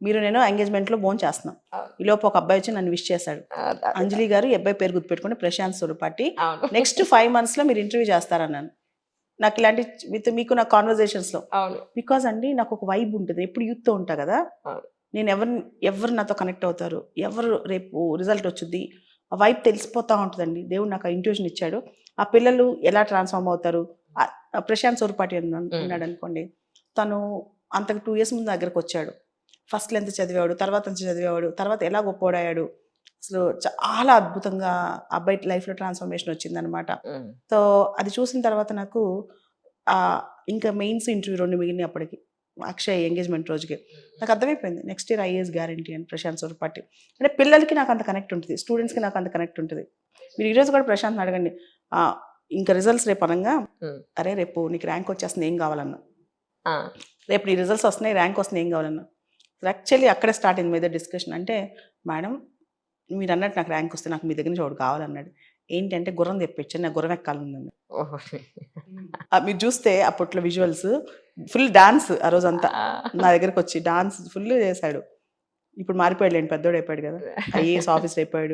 మీరు నేను ఎంగేజ్మెంట్లో భోజనం చేస్తున్నాం. అవును. ఈలోపు ఒక అబ్బాయి వచ్చి నన్ను విష్ చేశాడు. అదే. అంజలి గారు ఈ అబ్బాయి పేరు గుర్తుపెట్టుకోండి, ప్రశాంత్ సురపాటి. అవును. నెక్స్ట్ 5 monthsలో మీరు ఇంటర్వ్యూ చేస్తారన్నాను. నాకు ఇలాంటి మీకు నా కాన్వర్జేషన్స్లో అవును. బికాజ్ అండి నాకు ఒక వైబ్ ఉంటుంది. ఎప్పుడు యూత్తో ఉంటా కదా, అవును. నేను ఎవరు నాతో కనెక్ట్ అవుతారు, ఎవరు రేపు రిజల్ట్ వచ్చింది, ఆ వైబ్ తెలిసిపోతూ ఉంటుందండి. దేవుడు నాకు ఆ ఇంట్యూషన్ ఇచ్చాడు. ఆ పిల్లలు ఎలా ట్రాన్స్ఫార్మ్ అవుతారు. ప్రశాంత్ సూర్పాటి ఉన్నాడు అనుకోండి, తను అంతకు 2 years ముందు దగ్గరకు వచ్చాడు. ఫస్ట్లో ఎంత చదివాడు, తర్వాత ఎంత చదివాడు, తర్వాత ఎలా గొప్పవాడాడు. అసలు చాలా అద్భుతంగా అబ్బాయి లైఫ్లో ట్రాన్స్ఫర్మేషన్ వచ్చిందనమాట. సో అది చూసిన తర్వాత నాకు ఇంకా మెయిన్స్ ఇంటర్వ్యూ 2 మిగిలినాయి అప్పటికి, అక్షయ్ ఎంగేజ్మెంట్ రోజుకి. నాకు అర్థమైపోయింది నెక్స్ట్ ఇయర్ ఐఏఎస్ గ్యారంటీ అని ప్రశాంత్ సూర్పాటి. అంటే పిల్లలకి నాకు అంత కనెక్ట్ ఉంటుంది, స్టూడెంట్స్కి నాకు అంత కనెక్ట్ ఉంటుంది. మీరు ఈరోజు కూడా ప్రశాంత్ని అడగండి, ఇంకా రిజల్ట్స్ రేపు అనగా, అరే రేపు నీకు ర్యాంక్ వచ్చేస్తుంది ఏం కావాలన్నా, రేపు నీ రిజల్ట్స్ వస్తున్నాయి ర్యాంక్ వస్తుంది ఏం కావాలన్నా. యాక్చువల్లీ అక్కడే స్టార్ట్ అయింది మీద డిస్కషన్. అంటే మేడం మీరు అన్నట్టు నాకు ర్యాంక్ వస్తే నాకు మీ దగ్గర నుంచి ఒకటి కావాలన్నాడు. ఏంటంటే గుర్రం తెప్పించాను, నాకు గుర్రం ఎక్కాలనుందండి. మీరు చూస్తే అప్పట్లో విజువల్స్ ఫుల్ డాన్స్ ఆ రోజంతా నా దగ్గరకు వచ్చి డాన్స్ ఫుల్ చేశాడు. ఇప్పుడు మారిపోయాడు లేండి, పెద్దోడు అయిపోయాడు కదా, ఐఏఎస్ ఆఫీసర్ అయిపోయాడు.